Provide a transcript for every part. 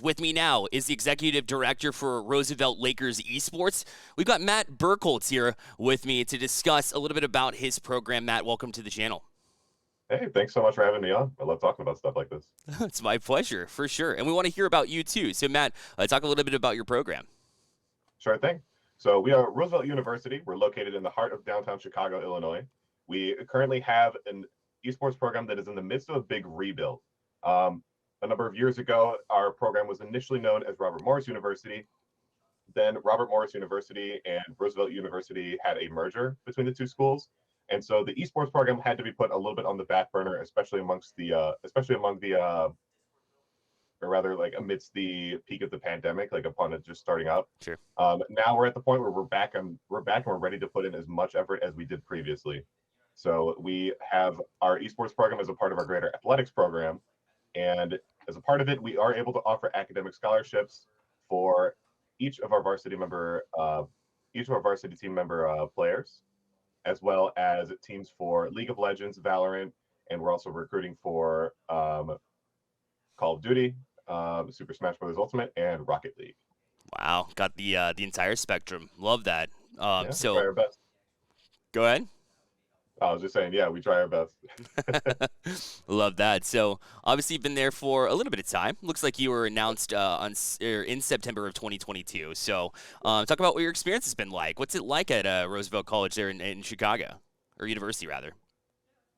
with me now is the executive director for Roosevelt Lakers Esports. We've got Matt Buerckholtz here with me to discuss a little bit about his program. Matt, welcome to the channel. Hey, thanks so much for having me on. I love talking about stuff like this. It's my pleasure, for sure. And we want to hear about you too. So, Matt, talk a little bit about your program. Sure thing. So we are Roosevelt University. We're located in the heart of downtown Chicago, Illinois. We currently have an esports program that is in the midst of a big rebuild. A number of years ago, our program was initially known as Robert Morris University. Then Robert Morris University and Roosevelt University had a merger between the two schools. And so the esports program had to be put a little bit on the back burner, especially amongst the, or rather like amidst the peak of the pandemic, like upon it just starting up. Sure. Now we're at the point where we're back and we're ready to put in as much effort as we did previously. So we have our esports program as a part of our greater athletics program. And as a part of it, we are able to offer academic scholarships for each of our varsity team member players, as well as teams for League of Legends, Valorant, and we're also recruiting for Call of Duty, Super Smash Bros. Ultimate, and Rocket League. Wow, got the entire spectrum. Love that. Yeah, we try our best. Go ahead. I was just saying, yeah, we try our best. Love that. So obviously you've been there for a little bit of time. Looks like you were announced in September of 2022. So talk about what your experience has been like. What's it like at Roosevelt College there in Chicago, or university rather?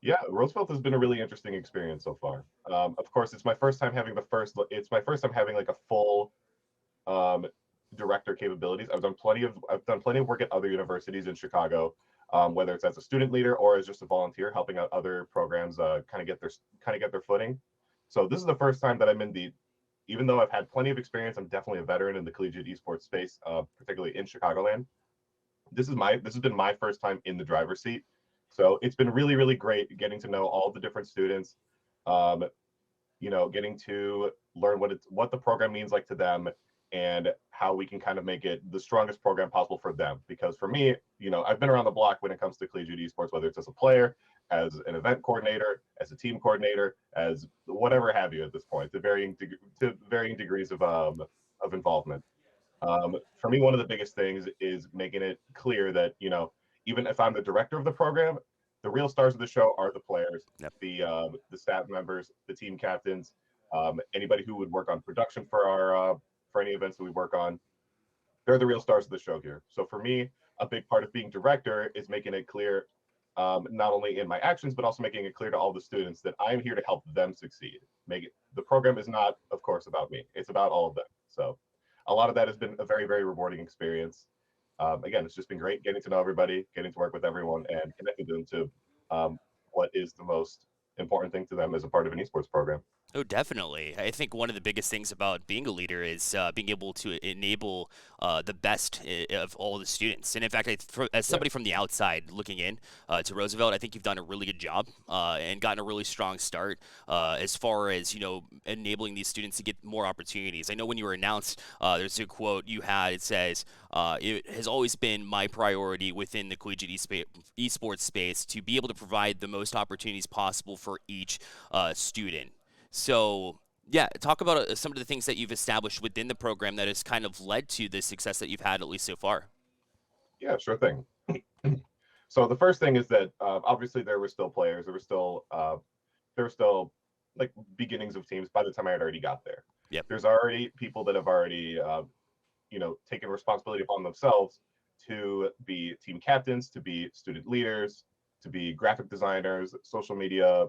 Yeah, Roosevelt has been a really interesting experience so far. Of course, it's my first time having like a full director capabilities. I've done plenty of work at other universities in Chicago, whether it's as a student leader or as just a volunteer helping out other programs kind of get their footing. So this is the first time that even though I've had plenty of experience, I'm definitely a veteran in the collegiate esports space, particularly in Chicagoland. This has been my first time in the driver's seat. So it's been really, really great getting to know all the different students, getting to learn what the program means like to them, and how we can kind of make it the strongest program possible for them. Because for me, I've been around the block when it comes to collegiate esports, whether it's as a player, as an event coordinator, as a team coordinator, as whatever have you at this point, to varying degrees of involvement. For me, one of the biggest things is making it clear that, even if I'm the director of the program, the real stars of the show are the players, Yep. the staff members, the team captains, anybody who would work on production for any events that we work on. They're the real stars of the show here. So for me, a big part of being director is making it clear, not only in my actions, but also making it clear to all the students that I'm here to help them succeed. The program is not, of course, about me. It's about all of them. So a lot of that has been a very, very rewarding experience. Again, it's just been great getting to know everybody, getting to work with everyone, and connecting them to what is the most important thing to them as a part of an esports program. Oh, definitely. I think one of the biggest things about being a leader is being able to enable the best of all the students. And in fact, as somebody from the outside looking in to Roosevelt, I think you've done a really good job and gotten a really strong start as far as, enabling these students to get more opportunities. I know when you were announced, there's a quote you had. It says, it has always been my priority within the collegiate esports space to be able to provide the most opportunities possible for each student. So, yeah, talk about some of the things that you've established within the program that has kind of led to the success that you've had, at least so far. Yeah, sure thing. So the first thing is that obviously there were still players. There were still like beginnings of teams by the time I had already got there. Yep. There's already people that have already taken responsibility upon themselves to be team captains, to be student leaders, to be graphic designers, social media,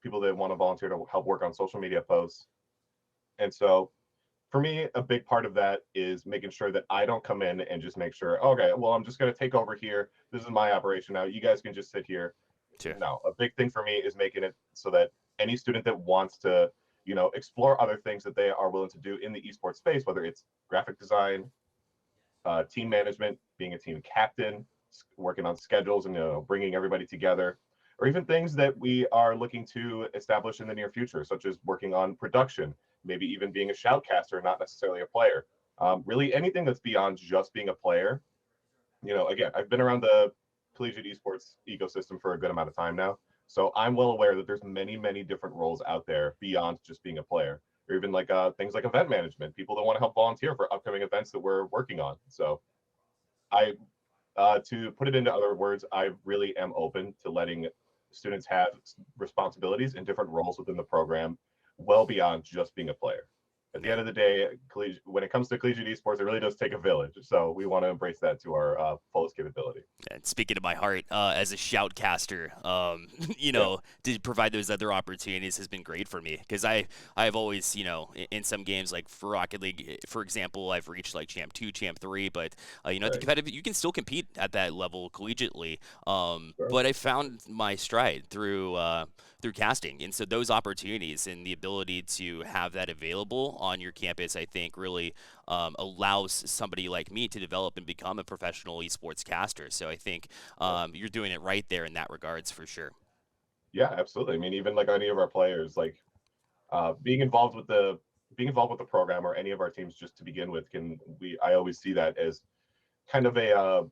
people that want to volunteer to help work on social media posts. And so for me, a big part of that is making sure that I don't come in and just make sure, okay, well, I'm just going to take over here. This is my operation now. You guys can just sit here. Sure. No, a big thing for me is making it so that any student that wants to, explore other things that they are willing to do in the esports space, whether it's graphic design, team management, being a team captain, working on schedules and, bringing everybody together, or even things that we are looking to establish in the near future, such as working on production, maybe even being a shoutcaster, not necessarily a player. Really anything that's beyond just being a player. Again, I've been around the collegiate esports ecosystem for a good amount of time now. So I'm well aware that there's many, many different roles out there beyond just being a player. or even like things like event management, people that want to help volunteer for upcoming events that we're working on. So I to put it into other words, I really am open to letting students have responsibilities and different roles within the program, well beyond just being a player. At the Yeah. end of the day, when it comes to collegiate esports, it really does take a village. So we want to embrace that to our fullest capability. And speaking to my heart, as a shoutcaster, Yeah, to provide those other opportunities has been great for me because I've always, in some games like for Rocket League, for example, I've reached like Champ 2, Champ 3, but at the right. competitive, you can still compete at that level collegiately. Sure. But I found my stride through casting, and so those opportunities and the ability to have that available on your campus, I think, really allows somebody like me to develop and become a professional esports caster. So I think Yeah. you're doing it right there in that regards for sure. Yeah, absolutely. I mean, even like any of our players, like being involved with the program or any of our teams just to begin with can we I always see that as kind of a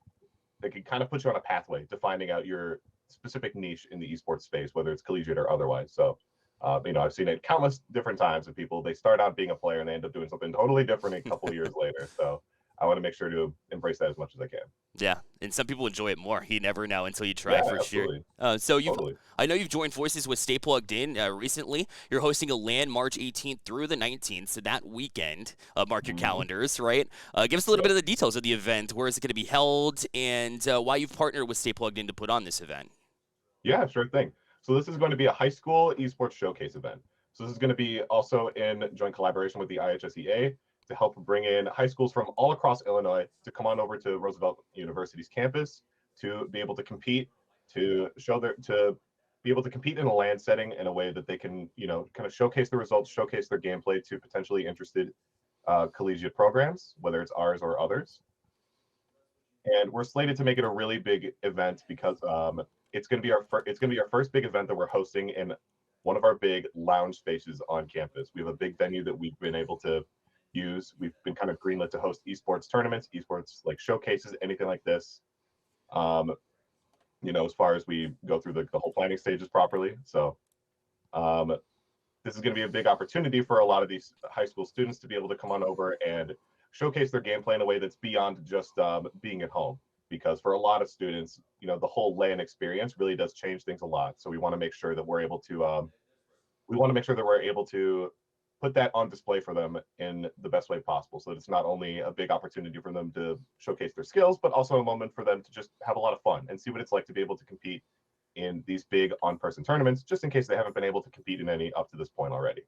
that can kind of put you on a pathway to finding out your specific niche in the esports space, whether it's collegiate or otherwise. So, I've seen it countless different times with people. They start out being a player and they end up doing something totally different a couple of years later. So, I want to make sure to embrace that as much as I can. Yeah, and some people enjoy it more. You never know until you try, Yeah, for sure. absolutely, So totally. I know you've joined forces with Stay Plugged In recently. You're hosting a LAN March 18th through the 19th, so that weekend. Mark your Hmm. calendars, right? Give us a little bit Yep. of the details of the event. Where is it going to be held, and why you've partnered with Stay Plugged In to put on this event. Yeah, sure thing. So this is going to be a high school esports showcase event. So this is going to be also in joint collaboration with the IHSEA to help bring in high schools from all across Illinois to come on over to Roosevelt University's campus to be able to compete, to be able to compete in a land setting in a way that they can, kind of showcase the results, showcase their gameplay to potentially interested collegiate programs, whether it's ours or others. And we're slated to make it a really big event because it's going to be our first big event that we're hosting in one of our big lounge spaces on campus. We have a big venue that we've been able to use. We've been kind of greenlit to host esports tournaments, esports like showcases, anything like this. Um, as far as we go through the whole planning stages properly. So um, this is going to be a big opportunity for a lot of these high school students to be able to come on over and showcase their gameplay in a way that's beyond just being at home. Because for a lot of students, the whole LAN experience really does change things a lot. So we want to make sure that we're able to put that on display for them in the best way possible, so that it's not only a big opportunity for them to showcase their skills, but also a moment for them to just have a lot of fun and see what it's like to be able to compete in these big on-person tournaments, just in case they haven't been able to compete in any up to this point already.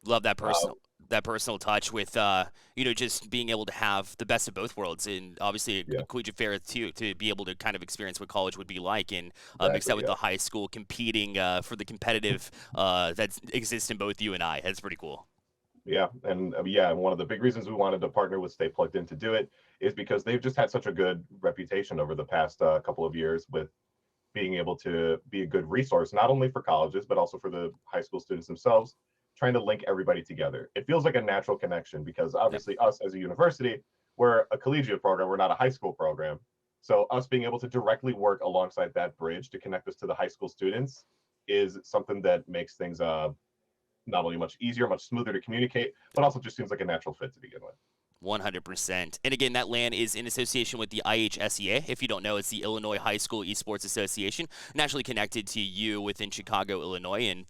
Love that Uh, personal touch with just being able to have the best of both worlds, and obviously a yeah, collegiate fair too, to be able to kind of experience what college would be like, and mix that exactly. with Yeah, the high school competing for the competitive that exists in both you and I. That's pretty cool. yeah, and yeah, and one of the big reasons we wanted to partner with Stay Plugged In to do it is because they've just had such a good reputation over the past couple of years with being able to be a good resource, not only for colleges, but also for the high school students themselves, trying to link everybody together. It feels like a natural connection because Yep. obviously, us as a university, we're a collegiate program, we're not a high school program. So, us being able to directly work alongside that bridge to connect us to the high school students is something that makes things not only much easier, much smoother to communicate, but also just seems like a natural fit to begin with. 100%. And again, that LAN is in association with the IHSEA. If you don't know, it's the Illinois High School Esports Association, naturally connected to you within Chicago, Illinois. And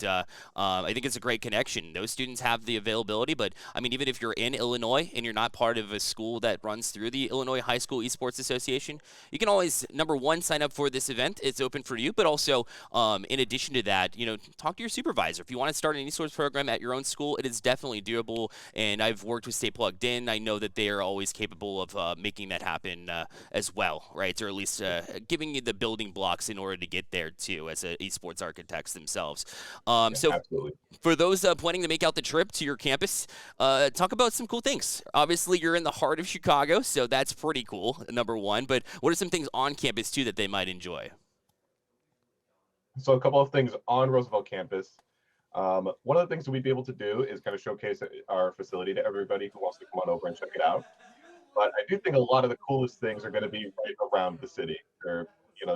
I think it's a great connection. Those students have the availability, but I mean, even if you're in Illinois and you're not part of a school that runs through the Illinois High School Esports Association, you can always, number one, sign up for this event. It's open for you, but also, in addition to that, talk to your supervisor. If you want to start an esports program at your own school, it is definitely doable. And I've worked with Stay Plugged In. I know that they are always capable of making that happen as well, right? Or at least giving you the building blocks in order to get there too, as esports architects themselves. Yeah, So absolutely. for those planning to make out the trip to your campus, talk about some cool things. Obviously, you're in the heart of Chicago, so that's pretty cool, number one. But what are some things on campus too that they might enjoy? So, a couple of things on Roosevelt campus. One of the things that we'd be able to do is kind of showcase our facility to everybody who wants to come on over and check it out. But I do think a lot of the coolest things are going to be right around the city, or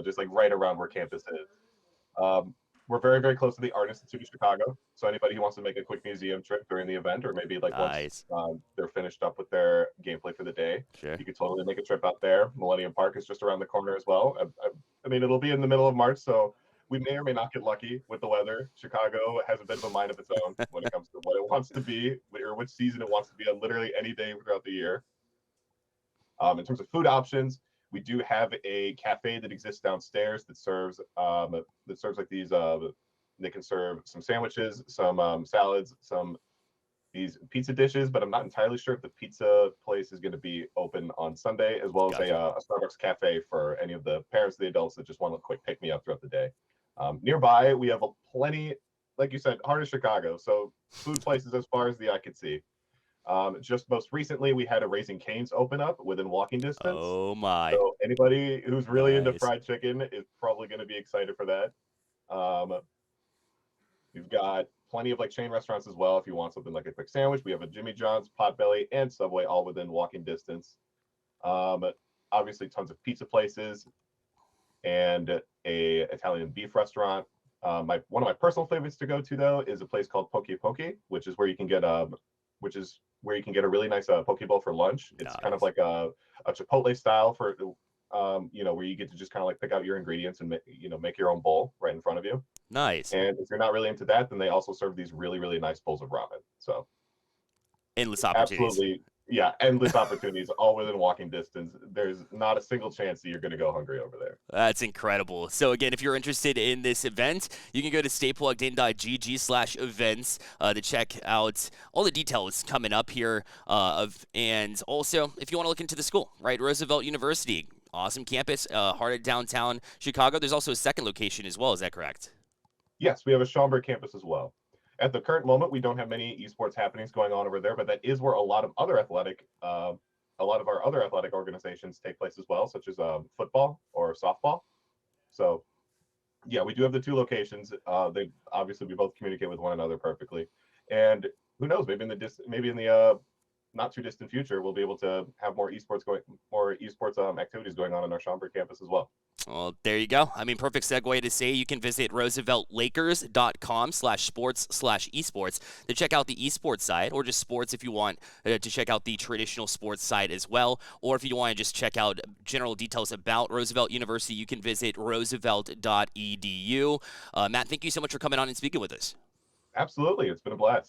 just like right around where campus is. Um, We're very, very close to the Art Institute of Chicago. So anybody who wants to make a quick museum trip during the event, or maybe like once Nice. they're finished up with their gameplay for the day, Sure. you could totally make a trip out there. Millennium Park is just around the corner as well. I mean, it'll be in the middle of March, so we may or may not get lucky with the weather. Chicago has a bit of a mind of its own when it comes to what it wants to be or which season it wants to be on literally any day throughout the year. In terms of food options, we do have a cafe that exists downstairs that serves like these. They can serve some sandwiches, some salads, some these pizza dishes, but I'm not entirely sure if the pizza place is going to be open on Sunday, as well as Gotcha. a Starbucks cafe for any of the parents, the adults that just want a quick pick me up throughout the day. Nearby, we have plenty, like you said, heart of Chicago, so food places as far as the eye could see. Just most recently, we had a Raising Cane's open up within walking distance. Oh my. So anybody who's really into Nice. fried chicken is probably going to be excited for that. Um, we've got plenty of like chain restaurants as well. If you want something like a quick sandwich, we have a Jimmy John's, Potbelly, and Subway all within walking distance. Um, Obviously, tons of pizza places and a Italian beef restaurant. One of my personal favorites to go to though is a place called Poke Poke, which is where you can get a really nice poke bowl for lunch. It's kind of Nice. like a Chipotle style for where you get to just kind of like pick out your ingredients and make your own bowl right in front of you. Nice. And if you're not really into that, then they also serve these really, really nice bowls of ramen. So Endless opportunities. absolutely, yeah, endless opportunities, all within walking distance. There's not a single chance that you're going to go hungry over there. That's incredible. So again, if you're interested in this event, you can go to staypluggedin.gg/events to check out all the details coming up here. And also, if you want to look into the school, right, Roosevelt University, awesome campus, heart of downtown Chicago. There's also a second location as well. Is that correct? Yes, we have a Schaumburg campus as well. At the current moment, we don't have many esports happenings going on over there, but that is where a lot of our other athletic organizations take place as well, such as football or softball. So, yeah, we do have the two locations. They obviously we both communicate with one another perfectly, and who knows, maybe in the not too distant future, we'll be able to have more esports activities going on in our Schaumburg campus as well. Well, there you go. I mean, perfect segue to say you can visit rooseveltlakers.com/sports/esports to check out the esports side, or just sports if you want to check out the traditional sports side as well. Or if you want to just check out general details about Roosevelt University, you can visit roosevelt.edu. Matt, thank you so much for coming on and speaking with us. Absolutely, it's been a blast.